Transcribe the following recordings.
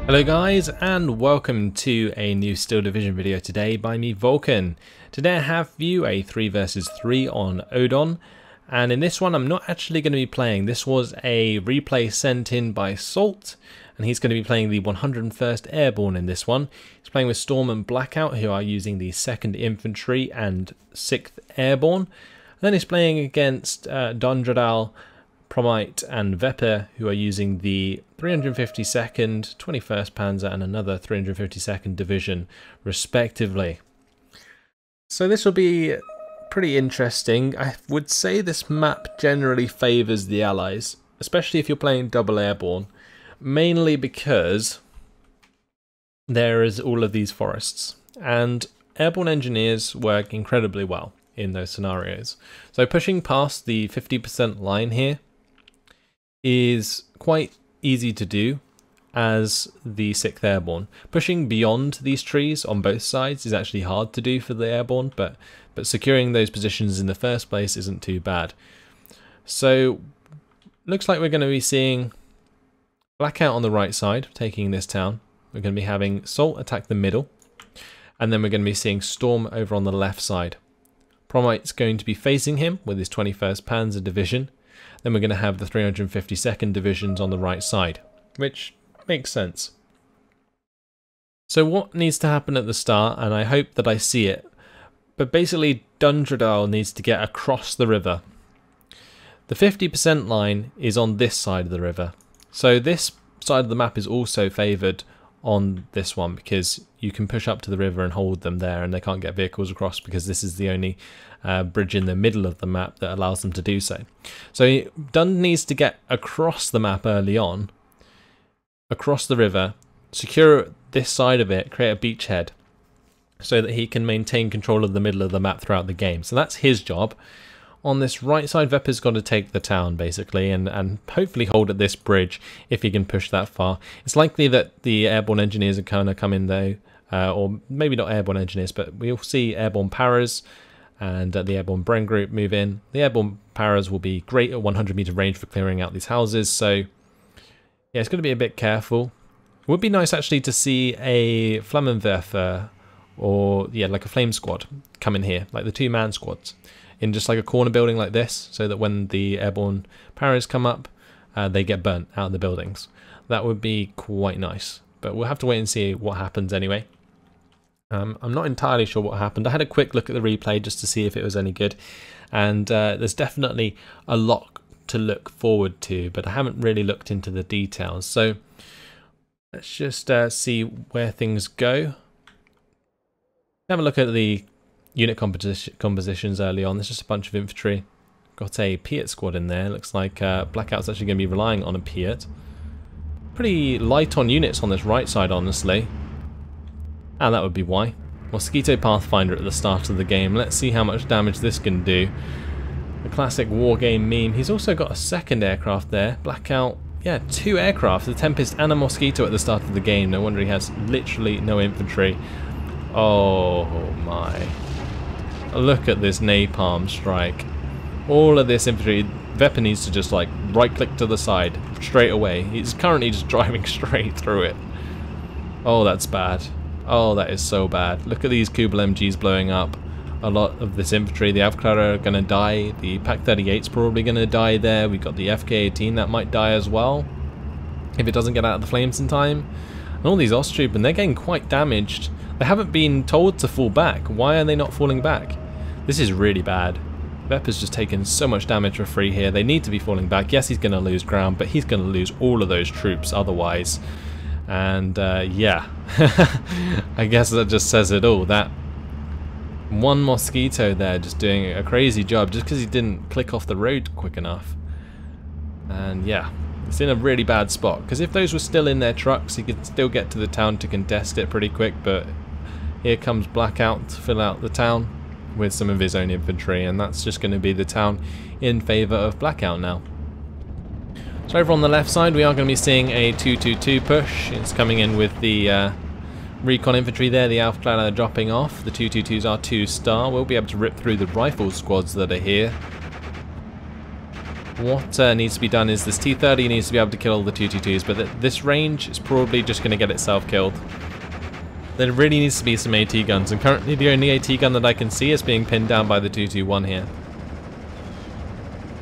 Hello guys, and welcome to a new Steel Division video today by me, Vulcan. Today I have for you a 3 versus 3 on Odon, and in this one I'm not actually going to be playing. This was a replay sent in by Salt, and he's going to be playing the 101st Airborne in this one. He's playing with Storm and Blackout, who are using the 2nd Infantry and 6th Airborne. And then he's playing against Dundradal, Promite and Vepper, who are using the 352nd, 21st Panzer and another 352nd Division respectively. So this will be pretty interesting. I would say this map generally favours the Allies, especially if you're playing double Airborne, mainly because there is all of these forests, and Airborne engineers work incredibly well in those scenarios. So pushing past the 50% line here is quite easy to do as the 6th Airborne. Pushing beyond these trees on both sides is actually hard to do for the Airborne, but securing those positions in the first place isn't too bad. So looks like we're going to be seeing Blackout on the right side taking this town. We're going to be having Salt attack the middle, and then we're going to be seeing Storm over on the left side. Promite's going to be facing him with his 21st Panzer Division. Then we're going to have the 352nd Divisions on the right side, which makes sense. So what needs to happen at the start, and I hope that I see it, but basically Dundradal needs to get across the river. The 50% line is on this side of the river, so this side of the map is also favoured on this one because you can push up to the river and hold them there, and they can't get vehicles across because this is the only bridge in the middle of the map that allows them to do so. So Dund needs to get across the map early on, across the river, secure this side of it, create a beachhead so that he can maintain control of the middle of the map throughout the game. So that's his job. On this right side, Vepper's got to take the town basically and hopefully hold at this bridge if he can push that far. It's likely that the Airborne engineers are kind of come in though, or maybe not Airborne engineers, but we'll see Airborne Paras and the Airborne Bren group move in. The Airborne Paras will be great at 100 meter range for clearing out these houses, so yeah, it's going to be a bit careful. It would be nice actually to see a Flammenwerfer or yeah, like a flame squad come in here, like the 2-man squads, in just like a corner building like this, so that when the Airborne Paras come up, they get burnt out of the buildings. That would be quite nice, but we'll have to wait and see what happens anyway. I'm not entirely sure what happened. I had a quick look at the replay just to see if it was any good, and there's definitely a lot to look forward to, but I haven't really looked into the details. So let's just see where things go. Have a look at the unit compositions early on. There's just a bunch of infantry. Got a Piat squad in there. Looks like Blackout's actually going to be relying on a Piat. Pretty light on units on this right side, honestly. And that would be why. Mosquito Pathfinder at the start of the game. Let's see how much damage this can do. The classic war game meme. He's also got a 2nd aircraft there. Blackout, yeah, 2 aircraft. The Tempest and a Mosquito at the start of the game. No wonder he has literally no infantry. Oh my. Look at this napalm strike. All of this infantry. Vepper needs to just like right click to the side straight away. He's currently just driving straight through it. Oh, that's bad. Oh, that is so bad. Look at these Kubel MGs blowing up. A lot of this infantry. The Avklara are going to die. The Pak 38's probably going to die there. We've got the FK-18 that might die as well if it doesn't get out of the flames in time. And all these Osttroop, and they're getting quite damaged. They haven't been told to fall back. Why are they not falling back? This is really bad. Vepper's just taken so much damage for free here. They need to be falling back. Yes, he's going to lose ground, but he's going to lose all of those troops otherwise. And yeah, I guess that just says it all. That one Mosquito there just doing a crazy job just because he didn't click off the road quick enough. And yeah, it's in a really bad spot, because if those were still in their trucks, he could still get to the town to contest it pretty quick, but here comes Blackout to fill out the town with some of his own infantry, and that's just going to be the town in favour of Blackout now. So over on the left side we are going to be seeing a 2-2-2 push. It's coming in with the recon infantry there, the Avklara dropping off. The 2-2-2s are 2-star. We'll be able to rip through the rifle squads that are here. what needs to be done is this T-30 needs to be able to kill all the 222s, but at this range, it's probably just going to get itself killed. There really needs to be some AT guns, and currently the only AT gun that I can see is being pinned down by the 221 here.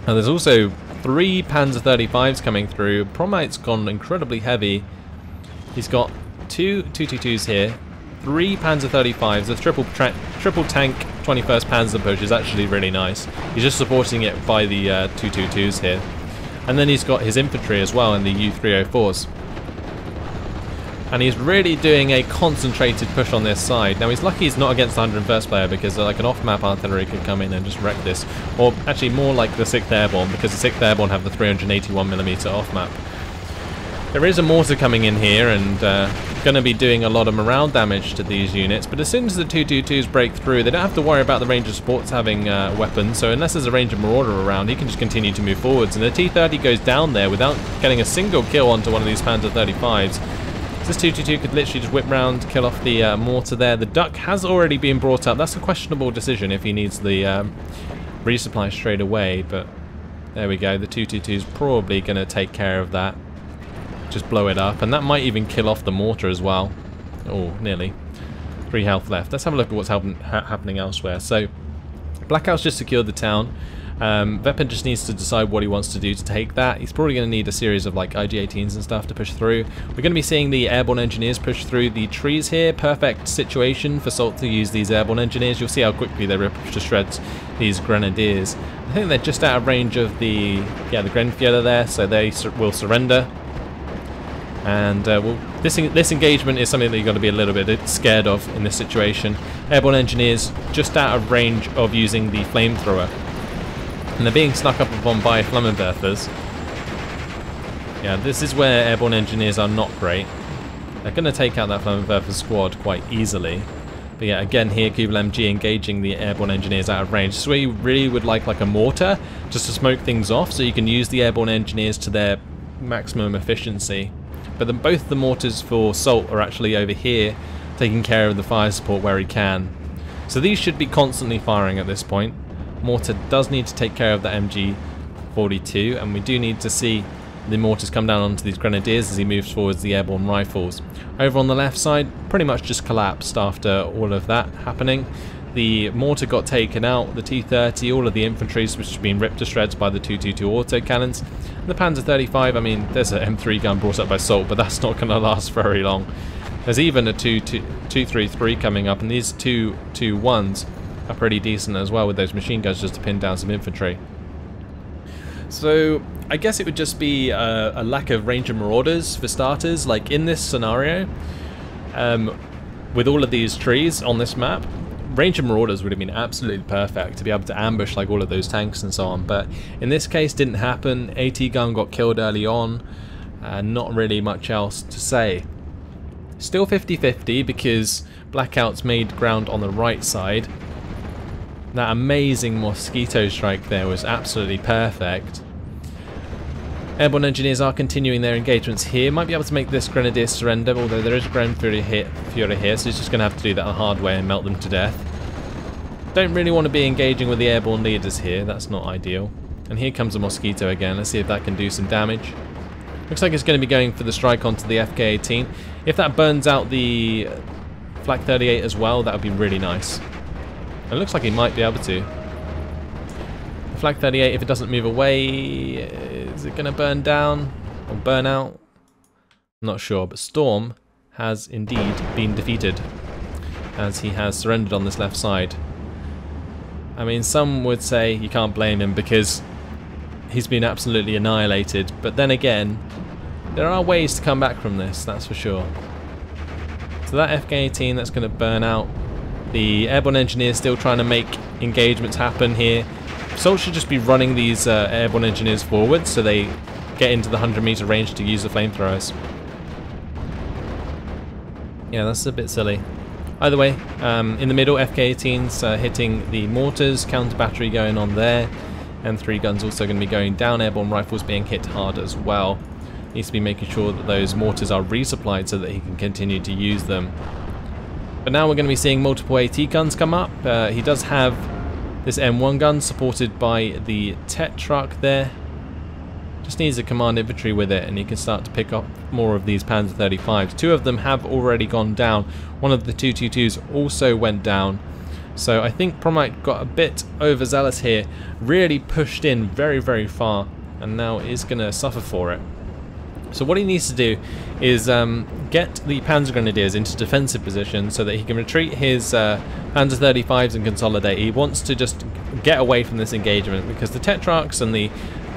Now there's also 3 Panzer 35s coming through. Promite's gone incredibly heavy. He's got 2 222s here, 3 Panzer 35s, a triple tank 21st Panzer push is actually really nice. He's just supporting it by the 222s here. And then he's got his infantry as well in the U304s. And he's really doing a concentrated push on this side. Now he's lucky he's not against the 101st player, because like an off-map artillery could come in and just wreck this. Or actually more like the 6th Airborne, because the 6th Airborne have the 381mm off-map. There is a mortar coming in here and going to be doing a lot of morale damage to these units, but as soon as the 222s break through, they don't have to worry about the Ranger supports having weapons, so unless there's a Ranger Marauder around, he can just continue to move forwards. And the T-30 goes down there without getting a single kill onto one of these Panzer 35s. This 222 could literally just whip round, kill off the mortar there. The duck has already been brought up. That's a questionable decision if he needs the resupply straight away, but there we go. The 222 is probably going to take care of that. Just blow it up, and that might even kill off the mortar as well. Oh, nearly. 3 health left. Let's have a look at what's happening elsewhere. So, Blackout's just secured the town. Veppen just needs to decide what he wants to do to take that. He's probably going to need a series of like IG-18s and stuff to push through. We're going to be seeing the Airborne Engineers push through the trees here. Perfect situation for Salt to use these Airborne Engineers. You'll see how quickly they rip to shreds these Grenadiers. I think they're just out of range of the Grenadier there, so they will surrender. And this engagement is something that you've got to be a little bit scared of in this situation. Airborne Engineers just out of range of using the flamethrower. And they're being snuck up upon by Flammenwerfers. Yeah, this is where Airborne Engineers are not great. They're going to take out that Flammenwerfer squad quite easily. But yeah, again here, Kubel MG engaging the Airborne Engineers out of range. This is where you really would like a mortar, just to smoke things off, so you can use the Airborne Engineers to their maximum efficiency. But both the mortars for Salt are actually over here, taking care of the fire support where he can. So these should be constantly firing at this point. Mortar does need to take care of the MG42, and we do need to see the mortars come down onto these Grenadiers as he moves towards the Airborne Rifles. Over on the left side, pretty much just collapsed after all of that happening. The mortar got taken out, the T-30, all of the infantry which has been ripped to shreds by the 222 autocannons. And the Panzer 35, I mean, there's an M3 gun brought up by Salt, but that's not going to last very long. There's even a 233 coming up, and these 221s are pretty decent as well with those machine guns just to pin down some infantry. So I guess it would just be a lack of Ranger Marauders for starters. Like in this scenario, with all of these trees on this map, Ranger Marauders would have been absolutely perfect to be able to ambush like all of those tanks and so on, but in this case didn't happen. AT gun got killed early on, not really much else to say. Still 50-50 because Blackout's made ground on the right side. That amazing mosquito strike there was absolutely perfect. Airborne Engineers are continuing their engagements here. Might be able to make this Grenadier surrender, although there is a Grenadier here, so he's just going to have to do that the hard way and melt them to death. Don't really want to be engaging with the Airborne leaders here, that's not ideal. And here comes a mosquito again, let's see if that can do some damage. Looks like it's going to be going for the strike onto the FK-18. If that burns out the Flak 38 as well, that would be really nice. It looks like he might be able to. The Flak 38, if it doesn't move away, is it going to burn down or burn out? I'm not sure, but Storm has indeed been defeated as he has surrendered on this left side. I mean, some would say you can't blame him because he's been absolutely annihilated, but then again, there are ways to come back from this, that's for sure. So that FK-18, that's going to burn out. The Airborne Engineers still trying to make engagements happen here. Salt should just be running these Airborne Engineers forward so they get into the 100-meter range to use the flamethrowers. Yeah, that's a bit silly. Either way, in the middle, FK-18's hitting the mortars, counter battery going on there, and 3 guns also going to be going down. Airborne rifles being hit hard as well. Needs to be making sure that those mortars are resupplied so that he can continue to use them. But now we're going to be seeing multiple AT guns come up. He does have this M1 gun supported by the Tet truck there. Just needs a command infantry with it and he can start to pick up more of these Panzer 35s. Two of them have already gone down. One of the 222s also went down. So I think Promite got a bit overzealous here, really pushed in very, very far, and now is going to suffer for it. So what he needs to do is get the Panzer Grenadiers into defensive position so that he can retreat his Panzer 35s and consolidate. He wants to just get away from this engagement because the Tetrarchs and the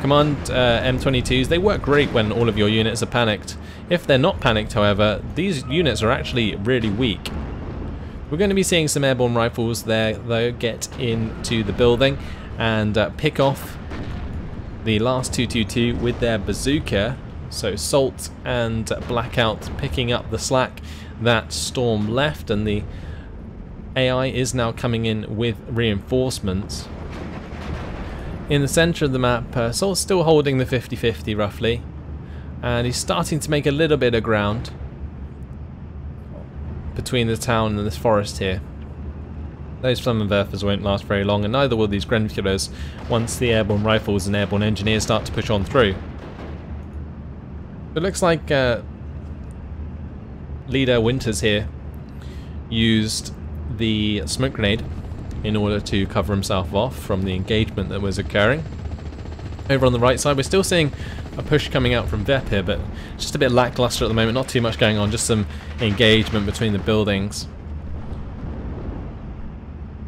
Command M22s, they work great when all of your units are panicked. If they're not panicked, however, these units are actually really weak. We're going to be seeing some airborne rifles there, though, get into the building and pick off the last 222 with their bazooka. So Salt and Blackout picking up the slack that Storm left, and the AI is now coming in with reinforcements. In the centre of the map, Salt's still holding the 50-50 roughly, and he's starting to make a little bit of ground between the town and this forest here. Those Flammenwerfers won't last very long, and neither will these Grenadiers once the airborne rifles and airborne engineers start to push on through. It looks like Leader Winters here used the smoke grenade in order to cover himself off from the engagement that was occurring. Over on the right side, we're still seeing a push coming out from Vep here, but just a bit lackluster at the moment, not too much going on, just some engagement between the buildings.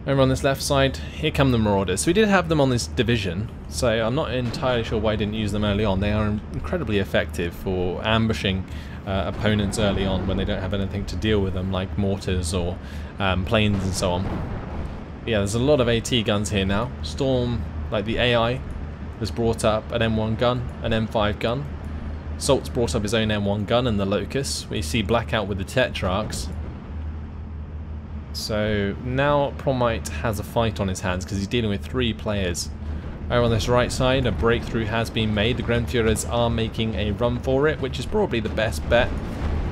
Over on this left side, here come the Marauders. So we did have them on this division, so I'm not entirely sure why I didn't use them early on. They are incredibly effective for ambushing opponents early on when they don't have anything to deal with them, like mortars or planes and so on. But yeah, there's a lot of AT guns here now. Storm, like the AI, has brought up an M1 gun, an M5 gun. Salt's brought up his own M1 gun and the Locust. We see Blackout with the Tetrarchs. So now Promite has a fight on his hands because he's dealing with 3 players. Over on this right side, a breakthrough has been made. The Grenadiers are making a run for it, which is probably the best bet,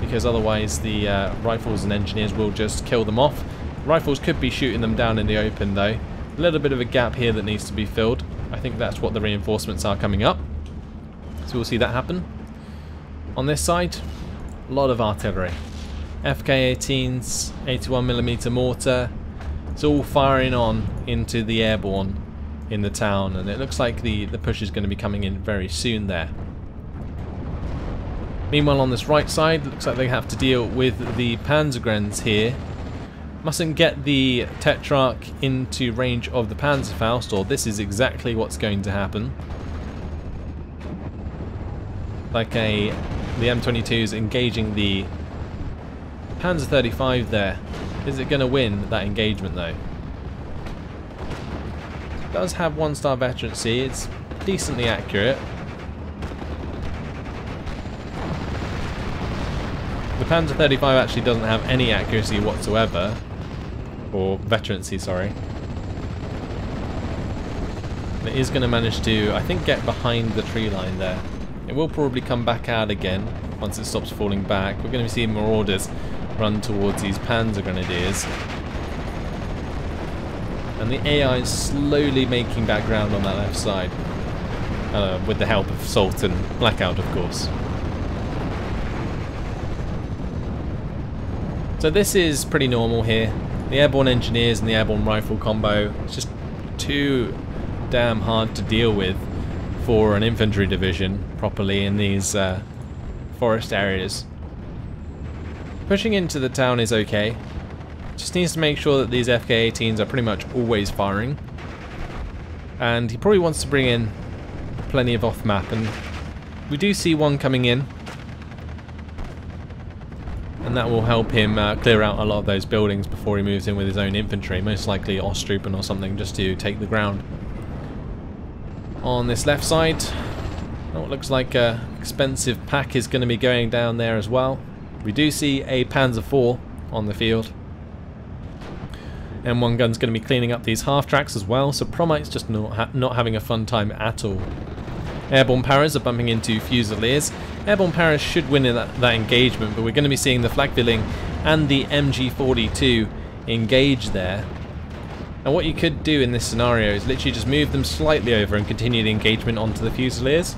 because otherwise the rifles and engineers will just kill them off. Rifles could be shooting them down in the open though. A little bit of a gap here that needs to be filled. I think that's what the reinforcements are coming up. So we'll see that happen. On this side, a lot of artillery. FK-18s, 81mm mortar. It's all firing on into the airborne in the town, and it looks like the push is going to be coming in very soon there. Meanwhile, on this right side, looks like they have to deal with the Panzergrens here. Mustn't get the Tetrarch into range of the Panzerfaust, or this is exactly what's going to happen. Like the M22 is engaging the Panzer 35 there. Is it going to win that engagement though? It does have 1-star veterancy, it's decently accurate. The Panzer 35 actually doesn't have any accuracy whatsoever. Or veterancy, sorry. It is going to manage to, I think, get behind the tree line there. It will probably come back out again once it stops falling back. We're going to see Marauders run towards these Panzer Grenadiers. And the AI is slowly making back ground on that left side. With the help of Salt and Blackout, of course. So this is pretty normal here. The airborne engineers and the airborne rifle combo, it's just too damn hard to deal with for an infantry division properly in these forest areas. Pushing into the town is okay. Just needs to make sure that these FK-18s are pretty much always firing. And he probably wants to bring in plenty of off-map, and we do see one coming in. And that will help him clear out a lot of those buildings before he moves in with his own infantry, most likely Ostrupen or something, just to take the ground. On this left side, oh, it looks like an expensive pack is going to be going down there as well. We do see a Panzer IV on the field. M1 gun's going to be cleaning up these half-tracks as well, so Promite's just not having a fun time at all. Airborne Paras are bumping into Fusiliers. Airborne Paras should win in that engagement, but we're going to be seeing the Flakvilling and the MG42 engage there. And what you could do in this scenario is literally just move them slightly over and continue the engagement onto the Fusiliers.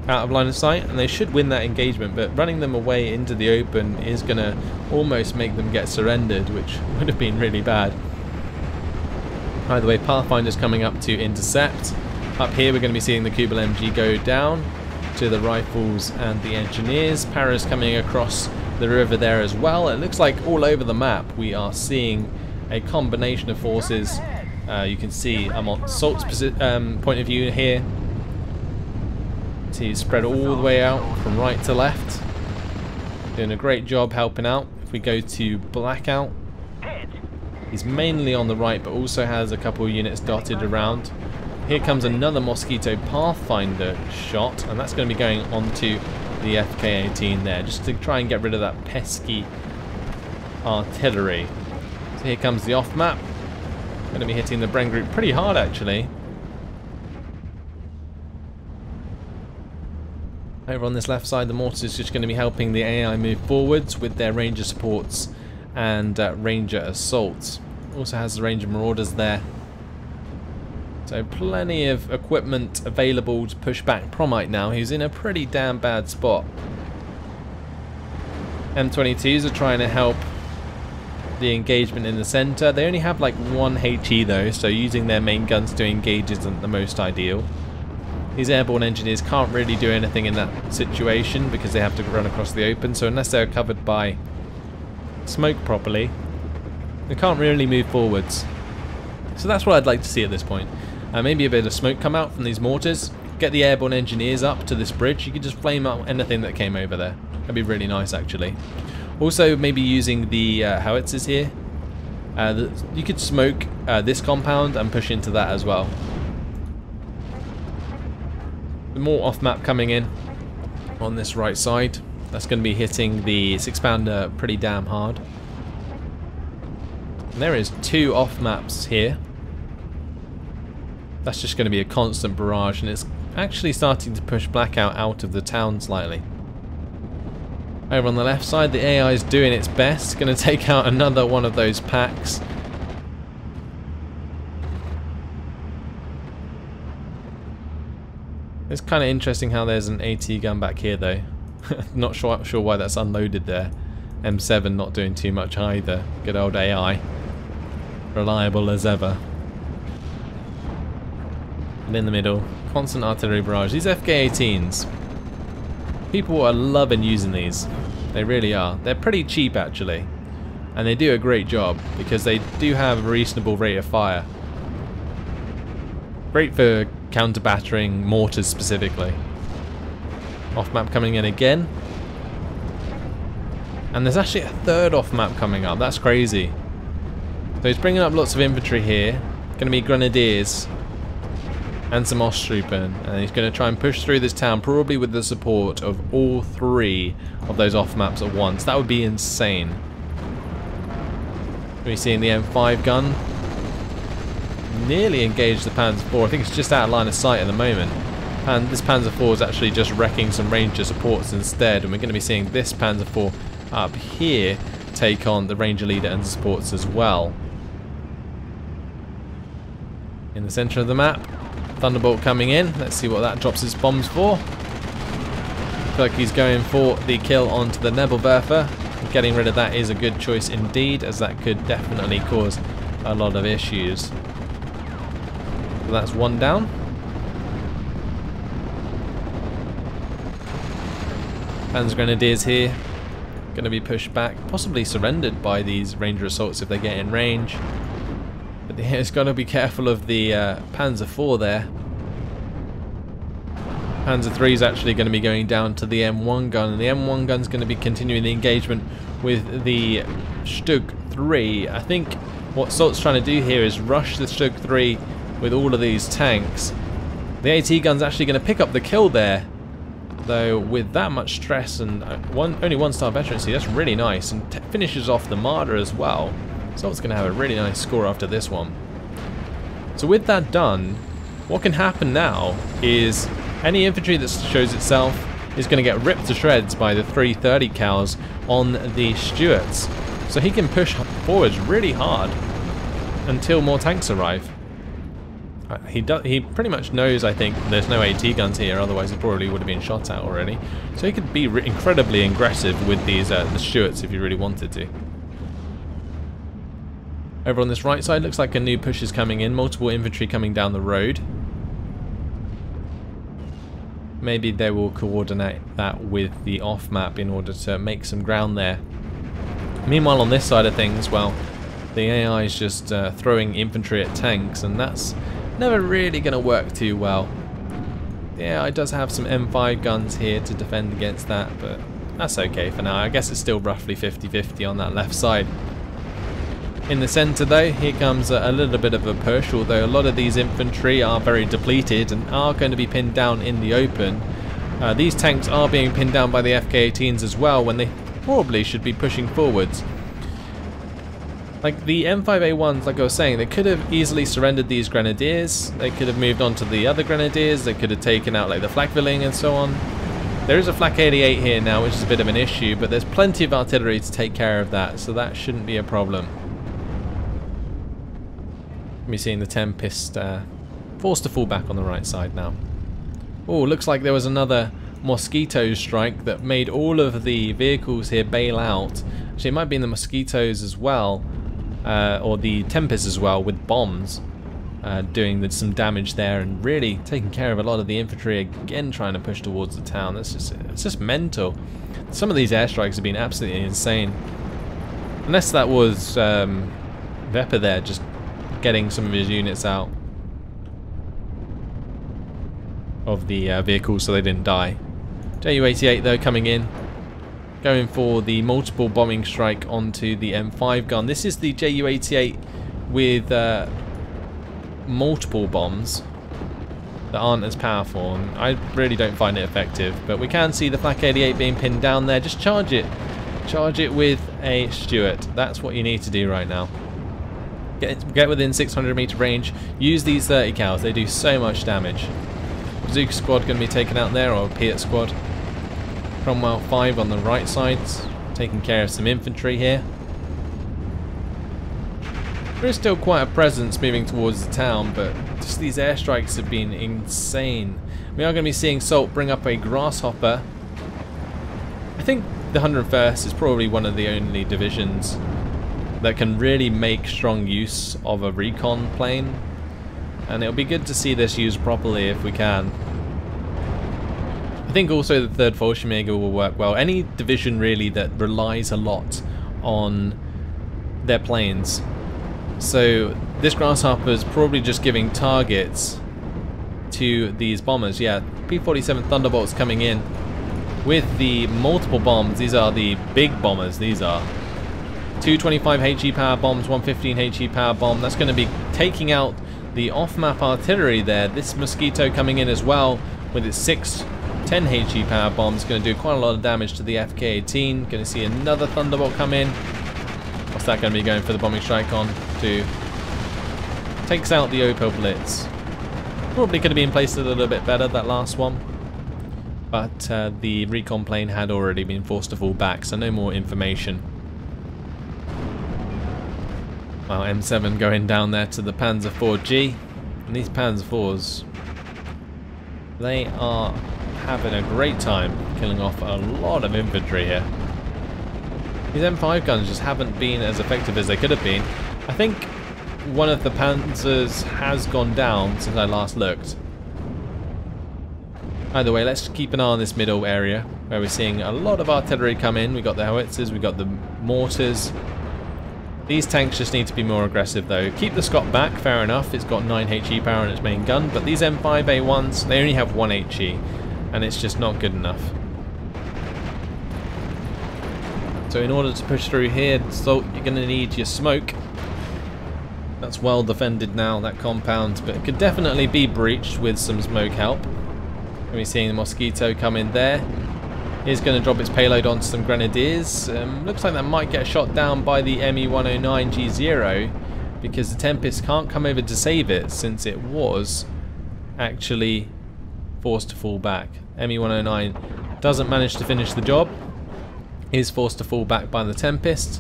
out of line of sight, and they should win that engagement, but running them away into the open is going to almost make them get surrendered, which would have been really bad. Either way, Pathfinder's coming up to intercept. Up here we're going to be seeing the Kubel MG go down to the rifles and the engineers. Para's coming across the river there as well. It looks like all over the map we are seeing a combination of forces. You can see I'm on Salt's point of view here. He's spread all the way out from right to left. Doing a great job helping out. If we go to Blackout, he's mainly on the right but also has a couple of units dotted around. Here comes another Mosquito Pathfinder shot, and that's going to be going onto the FK-18 there, just to try and get rid of that pesky artillery. So here comes the off map. Going to be hitting the Bren group pretty hard actually. Over on this left side, the mortars is just going to be helping the AI move forwards with their Ranger supports and Ranger assaults. Also has the Ranger Marauders there. So plenty of equipment available to push back Promite now. He's in a pretty damn bad spot. M22s are trying to help the engagement in the center. They only have like 1 HE though, so using their main guns to engage isn't the most ideal. These airborne engineers can't really do anything in that situation because they have to run across the open, so unless they're covered by smoke properly, they can't really move forwards. So that's what I'd like to see at this point. Maybe a bit of smoke come out from these mortars, get the airborne engineers up to this bridge. You could just flame up anything that came over there. That'd be really nice actually. Also maybe using the howitzers here. You could smoke this compound and push into that as well. More off-map coming in on this right side. That's going to be hitting the 6-pounder pretty damn hard. And there is 2 off-maps here. That's just going to be a constant barrage, and it's actually starting to push Blackout out of the town slightly. Over on the left side, the AI is doing its best. Going to take out another one of those packs. It's kind of interesting how there's an AT gun back here though. Not sure why that's unloaded there. M7 not doing too much either. Good old AI. Reliable as ever. And in the middle, constant artillery barrage. These FK-18s. People are loving using these. They really are. They're pretty cheap actually. And they do a great job because they do have a reasonable rate of fire. Great for counter-battering mortars specifically. Off-map coming in again. And there's actually a third off-map coming up. That's crazy. So he's bringing up lots of infantry here. Going to be grenadiers and some Osttruppen. And he's going to try and push through this town, probably with the support of all 3 of those off-maps at once. That would be insane. We're seeing the M5 gun nearly engaged the Panzer IV. I think it's just out of line of sight at the moment. And this Panzer IV is actually just wrecking some Ranger supports instead. And we're going to be seeing this Panzer IV up here take on the Ranger leader and supports as well. In the center of the map, Thunderbolt coming in. Let's see what that drops his bombs for. Looks like he's going for the kill onto the Nebelwerfer. Getting rid of that is a good choice indeed, as that could definitely cause a lot of issues. So that's 1 down. Panzer Grenadiers here. Going to be pushed back, possibly surrendered by these Ranger assaults if they get in range. But it's got to be careful of the Panzer IV there. Panzer III is actually going to be going down to the M1 gun, and the M1 gun is going to be continuing the engagement with the Stug 3. I think what Salt's trying to do here is rush the Stug 3 with all of these tanks. The AT gun's actually going to pick up the kill there, though with that much stress and only 1-star veterancy, that's really nice, and finishes off the Marder as well. Salt's going to have a really nice score after this one. So with that done, what can happen now is any infantry that shows itself is going to get ripped to shreds by the 330 cals on the Stuarts. So he can push forwards really hard until more tanks arrive. He pretty much knows, I think, there's no AT guns here, otherwise he probably would have been shot at already. So he could be incredibly aggressive with these the Stuarts if he really wanted to. Over on this right side, looks like a new push is coming in. Multiple infantry coming down the road. Maybe they will coordinate that with the off map in order to make some ground there. Meanwhile, on this side of things, well, the AI is just throwing infantry at tanks, and that's never really going to work too well. The AI does have some M5 guns here to defend against that, but that's okay for now. I guess it's still roughly 50-50 on that left side. In the centre though, here comes a little bit of a push, although a lot of these infantry are very depleted and are going to be pinned down in the open. These tanks are being pinned down by the FK-18s as well, when they probably should be pushing forwards. Like the M5A1s, like I was saying, they could have easily surrendered these grenadiers. They could have moved on to the other grenadiers. They could have taken out like the flak-Villing and so on. There is a flak 88 here now, which is a bit of an issue, but there's plenty of artillery to take care of that, so that shouldn't be a problem. We're seeing the Tempest forced to fall back on the right side now. Oh, looks like there was another Mosquito strike that made all of the vehicles here bail out. Actually, it might be in the Mosquitoes as well, or the Tempest as well, with bombs doing some damage there and really taking care of a lot of the infantry, again trying to push towards the town. It's just mental. Some of these airstrikes have been absolutely insane. Unless that was Vepper there just getting some of his units out of the vehicles so they didn't die. Ju-88 though coming in, going for the multiple bombing strike onto the M5 gun. This is the Ju-88 with multiple bombs that aren't as powerful, and I really don't find it effective, but we can see the flak 88 being pinned down there. Just charge it with a Stuart. That's what you need to do right now. Get within 600 meter range, use these 30 cals, they do so much damage. Bazooka squad going to be taken out there, or Piat squad. Cromwell 5 on the right side, taking care of some infantry here. There is still quite a presence moving towards the town, but just these airstrikes have been insane. We are going to be seeing Salt bring up a Grasshopper. I think the 101st is probably one of the only divisions that can really make strong use of a recon plane, and it'll be good to see this used properly if we can. I think also the 3rd Fallschirmjäger will work well. Any division really that relies a lot on their planes. So this Grasshopper is probably just giving targets to these bombers. Yeah, P-47 Thunderbolts coming in with the multiple bombs. These are the big bombers, these are. 225 HE power bombs, 115 HE power bomb. That's going to be taking out the off-map artillery there. This Mosquito coming in as well with its 10 HE power bombs. Going to do quite a lot of damage to the FK-18. Going to see another Thunderbolt come in. What's that going to be going for the bombing strike on to? Takes out the Opel Blitz. Probably could have been placed a little bit better, that last one. But the recon plane had already been forced to fall back, so no more information. Well, M7 going down there to the Panzer IV-G, and these Panzer IVs, they are having a great time killing off a lot of infantry here. These M5 guns just haven't been as effective as they could have been. I think one of the Panzers has gone down since I last looked. Either way, let's keep an eye on this middle area where we're seeing a lot of artillery come in. We've got the howitzers, we've got the mortars. These tanks just need to be more aggressive though. Keep the Scott back, fair enough, it's got 9 HE power in its main gun, but these M5A1s, they only have 1 HE, and it's just not good enough. So in order to push through here, Salt, you're going to need your smoke. That's well defended now, that compound, but it could definitely be breached with some smoke help. We're seeing the Mosquito come in there. Is going to drop its payload onto some grenadiers. Looks like that might get shot down by the ME-109G0 because the Tempest can't come over to save it since it was actually forced to fall back. ME-109 doesn't manage to finish the job, is forced to fall back by the Tempest,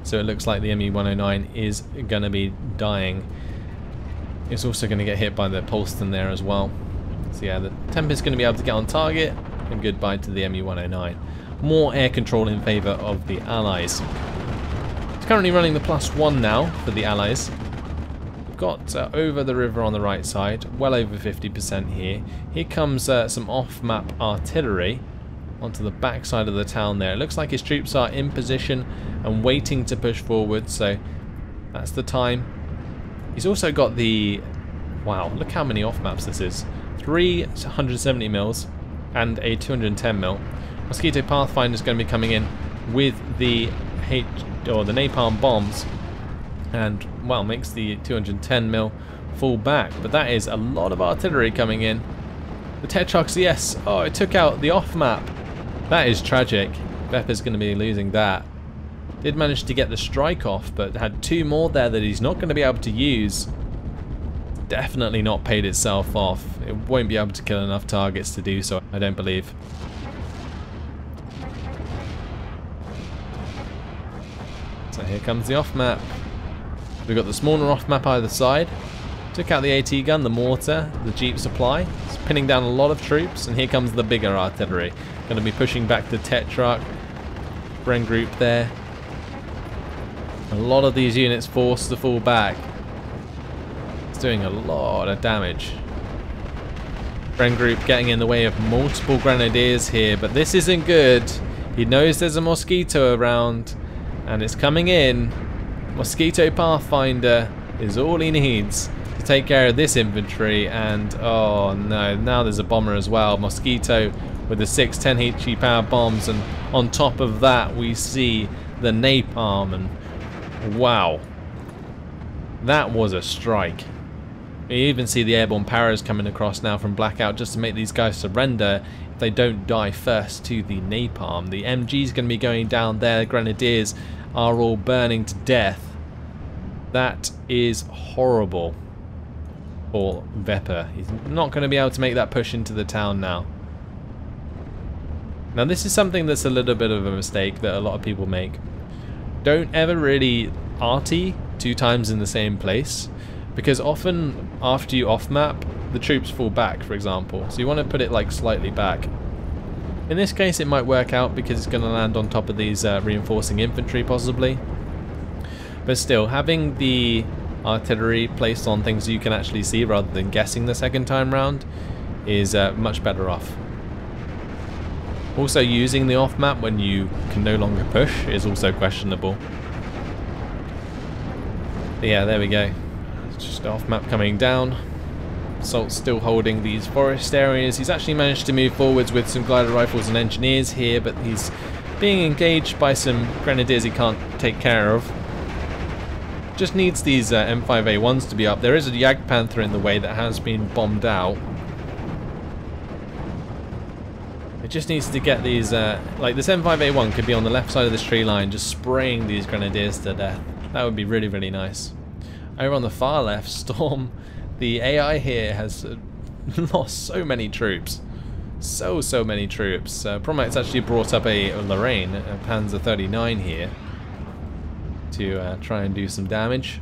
so it looks like the ME-109 is going to be dying. It's also going to get hit by the Polston there as well. So yeah, the Tempest's going to be able to get on target, and goodbye to the MU-109. More air control in favour of the Allies. It's currently running the +1 now for the Allies. Got over the river on the right side, well over 50% here. Here comes some off-map artillery onto the back side of the town there. It looks like his troops are in position and waiting to push forward, so that's the time. He's also got the... wow, look how many off-maps this is. 3 170 mils and a 210 mil. Mosquito Pathfinder is going to be coming in with the the napalm bombs, and well, makes the 210 mil fall back. But that is a lot of artillery coming in. The Tetrox, yes. Oh, it took out the off map. That is tragic. Vepper's going to be losing that. Did manage to get the strike off, but had 2 more there that he's not going to be able to use. Definitely not paid itself off. It won't be able to kill enough targets to do so, I don't believe. So here comes the off map. We've got the smaller off map either side. Took out the AT gun, the mortar, the jeep supply. It's pinning down a lot of troops, and here comes the bigger artillery. Going to be pushing back the Tetrarch. Bren group there. A lot of these units forced to fall back. It's doing a lot of damage. Bren group getting in the way of multiple grenadiers here, but this isn't good. He knows there's a mosquito around, and it's coming in. Mosquito Pathfinder is all he needs to take care of this infantry, and oh no, now there's a bomber as well. Mosquito with the 6 10 HE power bombs, and on top of that we see the napalm, and wow, that was a strike. You even see the airborne paras coming across now from Blackout just to make these guys surrender if they don't die first to the napalm. The MG's going to be going down there. The grenadiers are all burning to death. That is horrible for Vepper. He's not going to be able to make that push into the town now. Now this is something that's a little bit of a mistake that a lot of people make. Don't ever really RT 2 times in the same place, because often after you off map, the troops fall back, for example. So you want to put it like slightly back. In this case it might work out because it's going to land on top of these reinforcing infantry possibly. But still, having the artillery placed on things you can actually see rather than guessing the second time round is much better off. Also, using the off map when you can no longer push is also questionable. But yeah, there we go. Just off map coming down. Salt's still holding these forest areas. He's actually managed to move forwards with some glider rifles and engineers here, but he's being engaged by some grenadiers he can't take care of. Just needs these M5A1s to be up. There is a Jagdpanther in the way that has been bombed out. It just needs to get these, like this M5A1 could be on the left side of this tree line just spraying these grenadiers to death. That would be really, really nice. Over on the far left, Storm, the AI here has lost so many troops. So many troops. Promax actually brought up a Lorraine, a Panzer 39 here, to try and do some damage.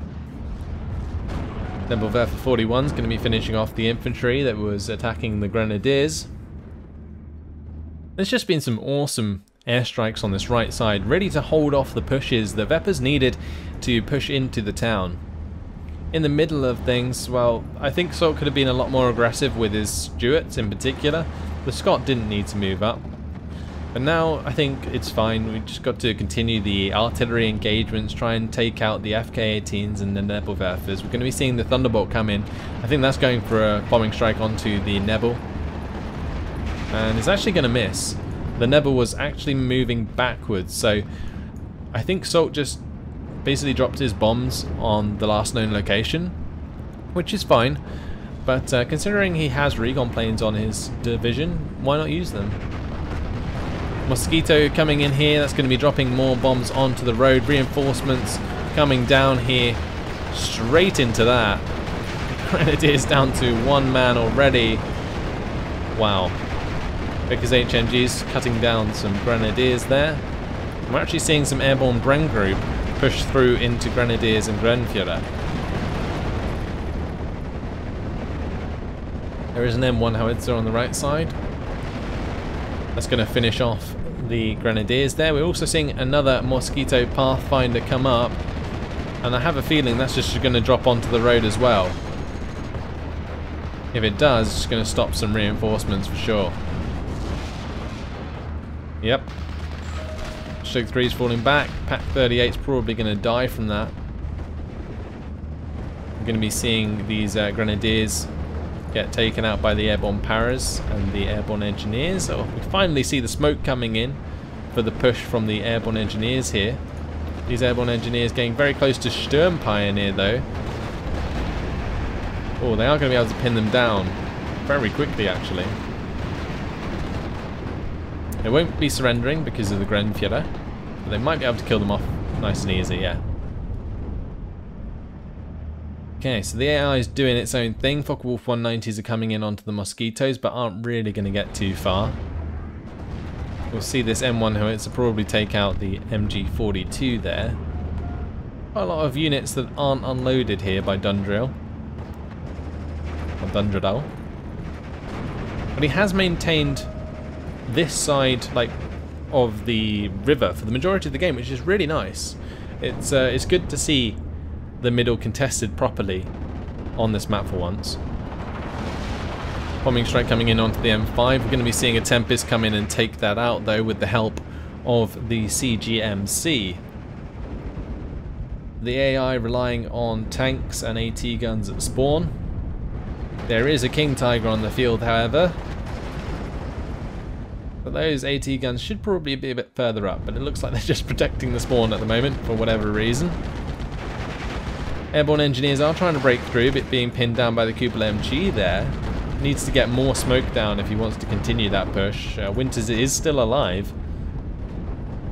Nebelwerfer 41 is going to be finishing off the infantry that was attacking the grenadiers. There's just been some awesome airstrikes on this right side, ready to hold off the pushes that Vepper's needed to push into the town. In the middle of things, well, I think Salt could have been a lot more aggressive with his Stuarts in particular. The Scot didn't need to move up. But now I think it's fine. We've just got to continue the artillery engagements, try and take out the FK-18s and the Nebelwerfers. We're going to be seeing the Thunderbolt come in. I think that's going for a bombing strike onto the Nebel. And it's actually going to miss. The Nebel was actually moving backwards, so I think Salt just basically dropped his bombs on the last known location, which is fine. But considering he has recon planes on his division, why not use them? Mosquito coming in here, that's going to be dropping more bombs onto the road. Reinforcements coming down here, straight into that. Grenadiers down to 1 man already. Wow. Vickers HMGs cutting down some grenadiers there. We're actually seeing some airborne Bren group push through into grenadiers and Grenführer. There is an M1 howitzer on the right side. That's going to finish off the grenadiers there. We're also seeing another Mosquito Pathfinder come up, and I have a feeling that's just going to drop onto the road as well. If it does, it's going to stop some reinforcements for sure. Yep. Stoke 3 is falling back. Pack 38 is probably going to die from that. We're going to be seeing these grenadiers get taken out by the airborne paras and the airborne engineers. So we finally see the smoke coming in for the push from the airborne engineers here. These airborne engineers getting very close to Sturm Pioneer though. Oh, they are going to be able to pin them down very quickly actually. They won't be surrendering because of the Grenfjäller, but they might be able to kill them off nice and easy, yeah. Okay, so the AI is doing its own thing. Focke-Wulf 190s are coming in onto the Mosquitoes, but aren't really going to get too far. We'll see this M1 howitzer probably take out the MG42 there. Quite a lot of units that aren't unloaded here by Dundrill. Or Dundradal. But he has maintained this side of the river for the majority of the game, which is really nice. It's good to see the middle contested properly on this map for once. Bombing strike coming in onto the M5. We're going to be seeing a Tempest come in and take that out though with the help of the CGMC. The AI relying on tanks and AT guns at spawn. There is a King Tiger on the field however. But those AT guns should probably be a bit further up, but it looks like they're just protecting the spawn at the moment for whatever reason. Airborne engineers are trying to break through, but being pinned down by the Kupol MG there. Needs to get more smoke down if he wants to continue that push. Winters is still alive,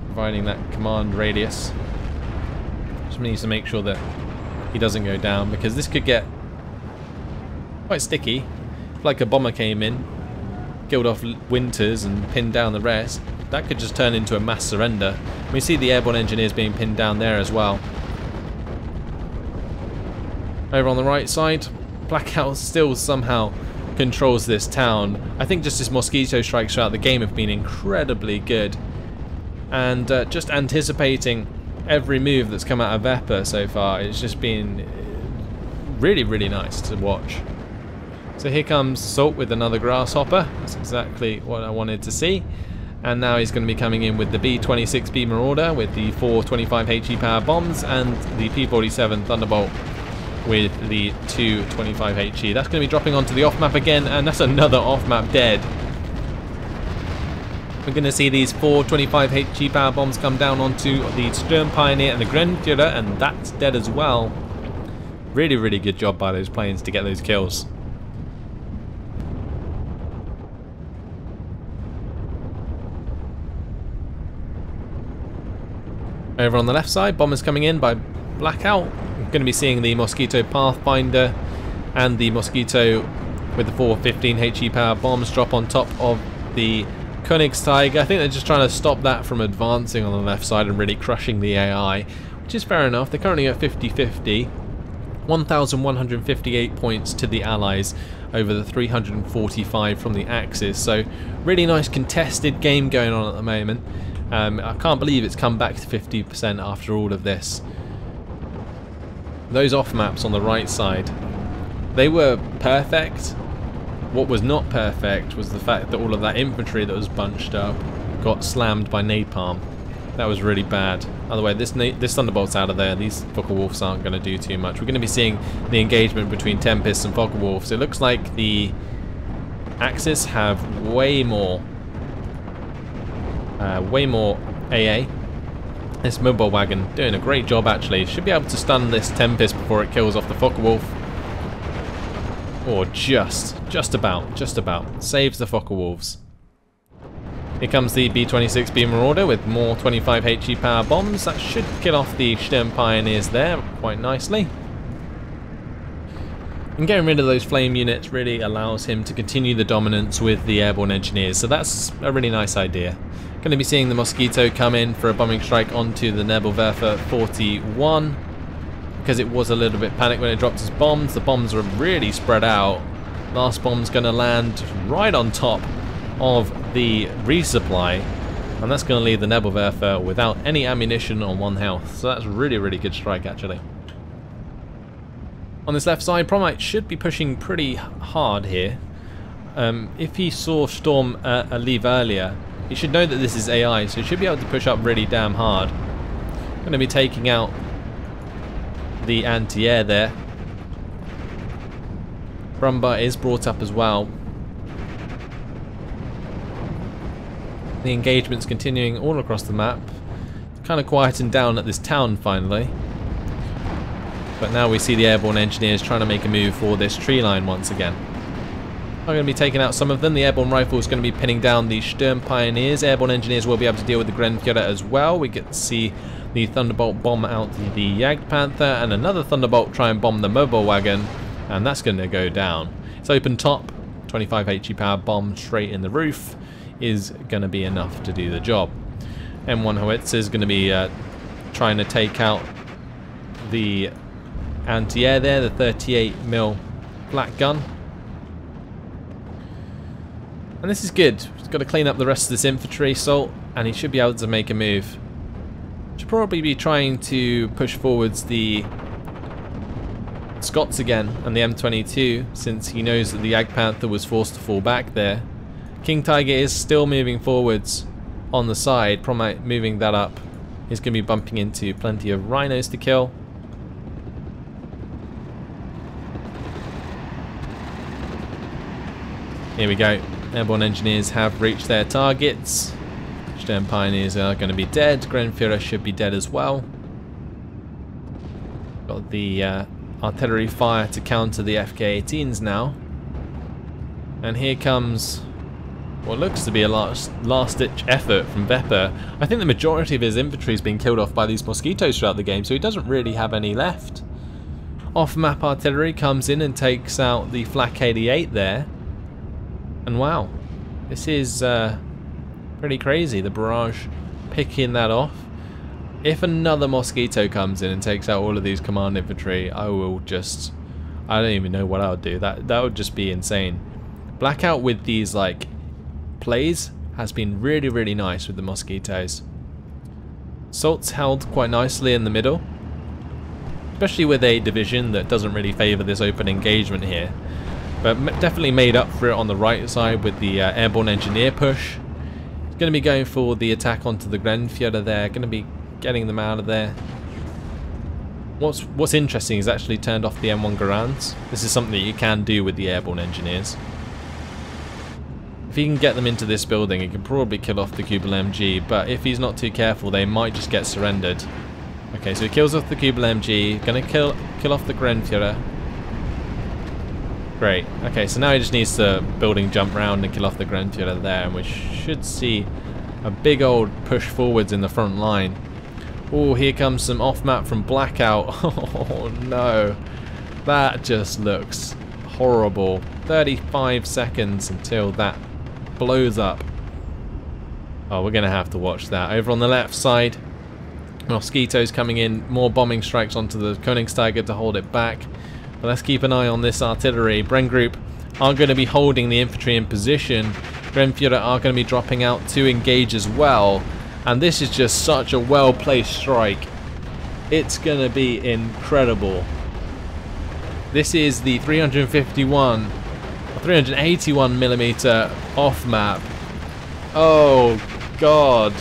providing that command radius. Just needs to make sure that he doesn't go down, because this could get quite sticky. If like a bomber came in, killed off Winters and pinned down the rest, that could just turn into a mass surrender. We see the airborne engineers being pinned down there as well. Over on the right side, Blackout still somehow controls this town. I think just his Mosquito strikes throughout the game have been incredibly good. And just anticipating every move that's come out of Vepr so far, it's just been really, really nice to watch. So here comes Salt with another Grasshopper. That's exactly what I wanted to see. And now he's going to be coming in with the B-26B Marauder with the 4 25HE power bombs and the P-47 Thunderbolt with the 2 25HE. That's going to be dropping onto the off-map again, and that's another off-map dead. We're going to see these 4 25HE power bombs come down onto the Sturm Pioneer and the Grenfjäller, and that's dead as well. Really, really good job by those planes to get those kills. Over on the left side, bombers coming in by Blackout. We're going to be seeing the Mosquito Pathfinder and the Mosquito with the 4 15HE power bombs drop on top of the Königstiger. I think they're just trying to stop that from advancing on the left side and really crushing the AI, which is fair enough. They're currently at 50-50. 1,158 points to the Allies over the 345 from the Axis. So really nice contested game going on at the moment. I can't believe it's come back to 50% after all of this. Those off maps on the right side, they were perfect. What was not perfect was the fact that all of that infantry that was bunched up got slammed by napalm. That was really bad. Otherwise, this Thunderbolt's out of there. These Focke-Wulfs aren't going to do too much. We're going to be seeing the engagement between Tempests and Focke-Wulfs. It looks like the Axis have way more AA. This mobile wagon doing a great job actually. Should be able to stun this Tempest before it kills off the Focke-Wulf. Or just about. Saves the Focke-Wulfs. Here comes the B-26B Marauder with more 25HE power bombs. That should kill off the Sturm Pioneers there quite nicely. And getting rid of those flame units really allows him to continue the dominance with the airborne engineers. So that's a really nice idea. Going to be seeing the Mosquito come in for a bombing strike onto the Nebelwerfer 41 because it was a little bit panicked when it dropped its bombs. The bombs were really spread out Last bomb's going to land right on top of the resupply, and that's going to leave the Nebelwerfer without any ammunition on 1 health. So that's really, really good strike actually. On this left side, Promite should be pushing pretty hard here. If he saw Storm leave earlier, he should know that this is AI, so he should be able to push up really damn hard. Going to be taking out the anti-air there. Brumba is brought up as well. The engagement's continuing all across the map. Kind of quieting down at this town finally. But now we see the airborne engineers trying to make a move for this tree line once again. I'm going to be taking out some of them. The airborne rifle is going to be pinning down the Sturm Pioneers. Airborne engineers will be able to deal with the Grenfjord as well. We get to see the Thunderbolt bomb out the Jagdpanther, and another Thunderbolt try and bomb the mobile wagon, and that's going to go down. It's open top, 25 HE power bomb straight in the roof is going to be enough to do the job. M1 Howitzer is going to be trying to take out the anti-air there, the 38mm black gun. And this is good. He's got to clean up the rest of this infantry, Salt, and he should be able to make a move. Should probably be trying to push forwards the Scots again and the M22, since he knows that the Jagdpanther was forced to fall back there. King Tiger is still moving forwards on the side. Promite moving that up. He's going to be bumping into plenty of rhinos to kill. Here we go. Airborne engineers have reached their targets. Sturm Pioneers are going to be dead. Grenfjord should be dead as well. Got the artillery fire to counter the FK-18s now. And here comes what looks to be a last-ditch effort from Vepper. I think the majority of his infantry has been killed off by these mosquitoes throughout the game, so he doesn't really have any left. Off-map artillery comes in and takes out the Flak 88 there. And wow, this is pretty crazy, the barrage picking that off. If another mosquito comes in and takes out all of these command infantry, I don't even know what I would do. That would just be insane. Blackout with these like plays has been really, really nice with the mosquitoes. Salt's held quite nicely in the middle, especially with a division that doesn't really favour this open engagement here. But definitely made up for it on the right side with the airborne engineer push. He's going to be going for the attack onto the Grenfjord there, going to be getting them out of there. What's interesting is actually turned off the M1 Garands. This is something that you can do with the airborne engineers. If he can get them into this building, he can probably kill off the Kubel MG, but if he's not too careful, they might just get surrendered. Okay, so he kills off the Kubel MG, going to kill off the Grenfjord. Great. Okay, so now he just needs to building jump round and kill off the Grenfjord there, and we should see a big old push forwards in the front line. Oh, here comes some off-map from Blackout. Oh no, that just looks horrible. 35 seconds until that blows up. Oh, we're going to have to watch that. Over on the left side, mosquitoes coming in, more bombing strikes onto the Königstiger to hold it back. But let's keep an eye on this artillery. Bren Group are going to be holding the infantry in position. Grenfjord are going to be dropping out to engage as well. And this is just such a well-placed strike. It's going to be incredible. This is the 381mm off map. Oh god.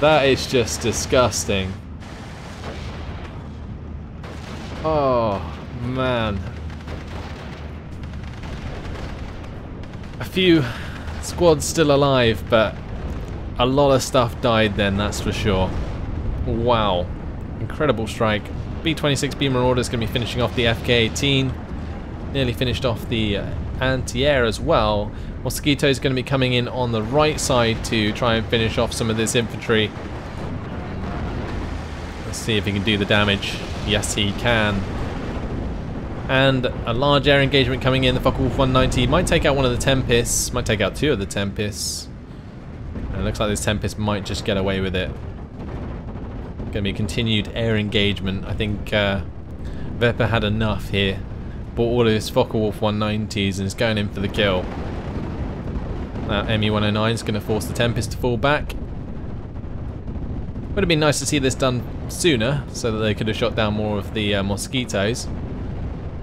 That is just disgusting. Oh man. A few squads still alive, but a lot of stuff died then, that's for sure. Wow. Incredible strike. B-26 Beamer Order is going to be finishing off the FK-18. Nearly finished off the anti-air as well. Mosquito is going to be coming in on the right side to try and finish off some of this infantry. Let's see if he can do the damage. Yes, he can. And a large air engagement coming in. The Focke-Wulf 190 might take out one of the Tempests. Might take out two of the Tempests. And it looks like this Tempest might just get away with it. Going to be continued air engagement. I think Vepper had enough here bought all of his Focke-Wulf 190s and is going in for the kill. That ME-109 is going to force the Tempest to fall back. Would have been nice to see this done sooner, so that they could have shot down more of the mosquitoes.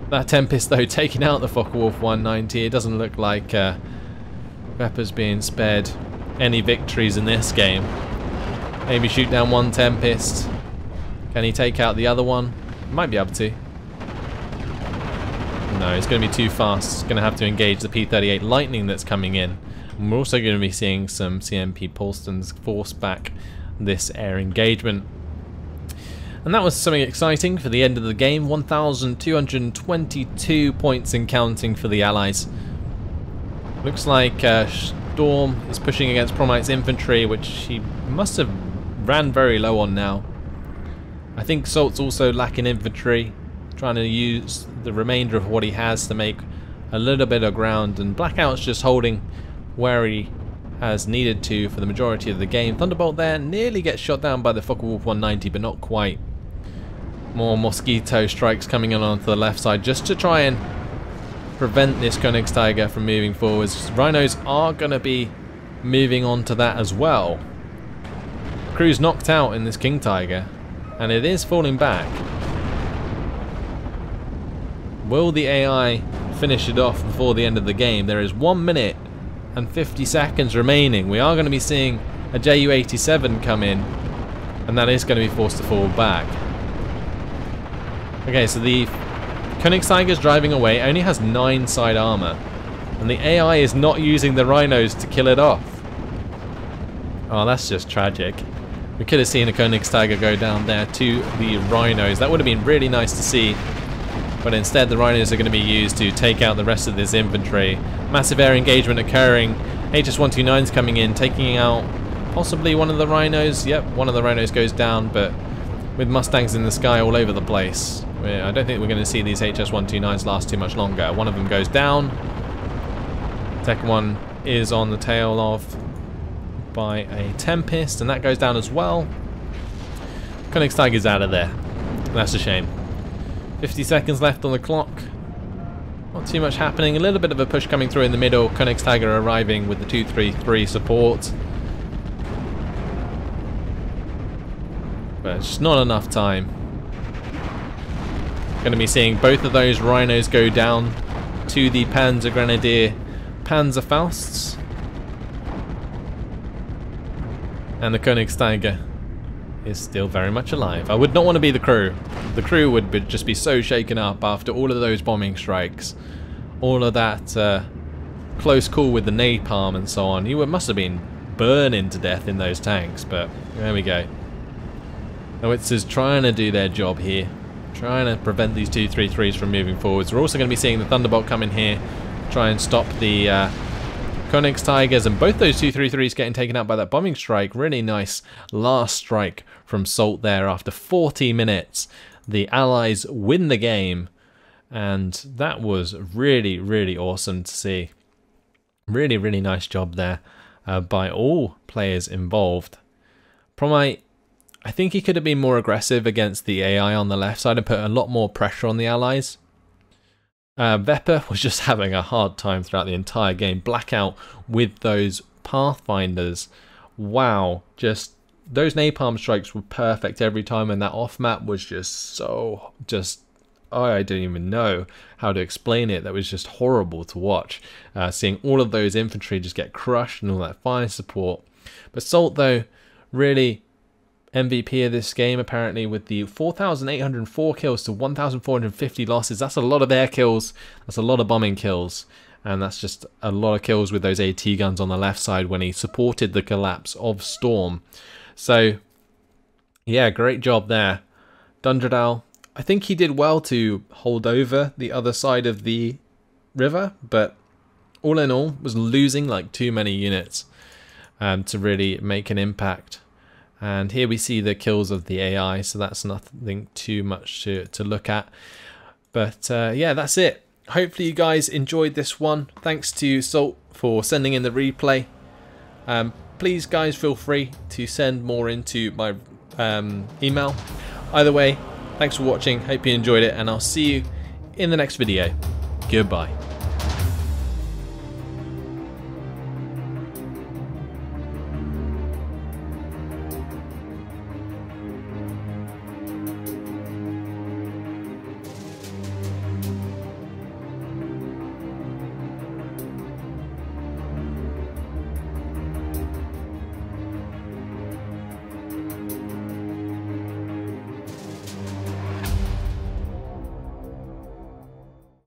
That Tempest, though, taking out the Focke-Wulf 190, it doesn't look like Vepa's being spared any victories in this game. Maybe shoot down one Tempest. Can he take out the other one? Might be able to. No, it's going to be too fast. It's going to have to engage the P-38 Lightning that's coming in. And we're also going to be seeing some CMP Paulstons force back this air engagement. And that was something exciting for the end of the game. 1,222 points and counting for the Allies. Looks like Storm is pushing against Promite's infantry, which he must have ran very low on now. I think Salt's also lacking infantry, trying to use the remainder of what he has to make a little bit of ground, and Blackout's just holding where he has needed to for the majority of the game. Thunderbolt there nearly gets shot down by the Focke-Wulf 190, but not quite. More mosquito strikes coming in onto the left side just to try and prevent this Königstiger from moving forwards. Rhinos are going to be moving on to that as well. The crew's knocked out in this King Tiger, and it is falling back. Will the AI finish it off before the end of the game? There is 1 minute and 50 seconds remaining. We are going to be seeing a Ju-87 come in, and that is going to be forced to fall back. Okay, so the Königstiger's driving away, only has 9 side armor, and the AI is not using the Rhinos to kill it off. Oh, that's just tragic. We could have seen a Königstiger go down there to the Rhinos. That would have been really nice to see, but instead the Rhinos are going to be used to take out the rest of this infantry. Massive air engagement occurring. HS-129's coming in, taking out possibly one of the Rhinos. Yep, one of the Rhinos goes down, but with Mustangs in the sky all over the place, I don't think we're going to see these HS-129s last too much longer. One of them goes down. Second one is on the tail of by a Tempest, and that goes down as well. Königstiger's out of there. That's a shame. 50 seconds left on the clock. Not too much happening. A little bit of a push coming through in the middle. Königstiger arriving with the 233 support. But it's just not enough time. Going to be seeing both of those Rhinos go down to the Panzer Grenadier Panzerfausts. And the Königstiger is still very much alive. I would not want to be the crew. The crew would just be so shaken up after all of those bombing strikes. All of that close call with the napalm and so on. You must have been burning to death in those tanks, but there we go. Howitzers trying to do their job here. Trying to prevent these 233s from moving forwards. We're also going to be seeing the Thunderbolt come in here, try and stop the Königsteigers, and both those 233s getting taken out by that bombing strike. Really nice last strike from Salt there after 40 minutes. The Allies win the game, and that was really, really awesome to see. Really, really nice job there by all players involved. Promite, I think he could have been more aggressive against the AI on the left side and put a lot more pressure on the Allies. Vepa was just having a hard time throughout the entire game. Blackout with those Pathfinders. Wow, just those napalm strikes were perfect every time, and that off map was just oh, I don't even know how to explain it. That was just horrible to watch. Seeing all of those infantry just get crushed and all that fire support. But Salt, though, really MVP of this game, apparently, with the 4,804 kills to 1,450 losses. That's a lot of air kills. That's a lot of bombing kills. And that's just a lot of kills with those AT guns on the left side when he supported the collapse of Storm. So, yeah, great job there. Dundredal, I think he did well to hold over the other side of the river, but all in all, was losing like too many units to really make an impact. And here we see the kills of the AI, so that's nothing too much to look at. But yeah, that's it. Hopefully you guys enjoyed this one. Thanks to Salt for sending in the replay. Please guys, feel free to send more into my email. Either way, thanks for watching. Hope you enjoyed it, and I'll see you in the next video. Goodbye.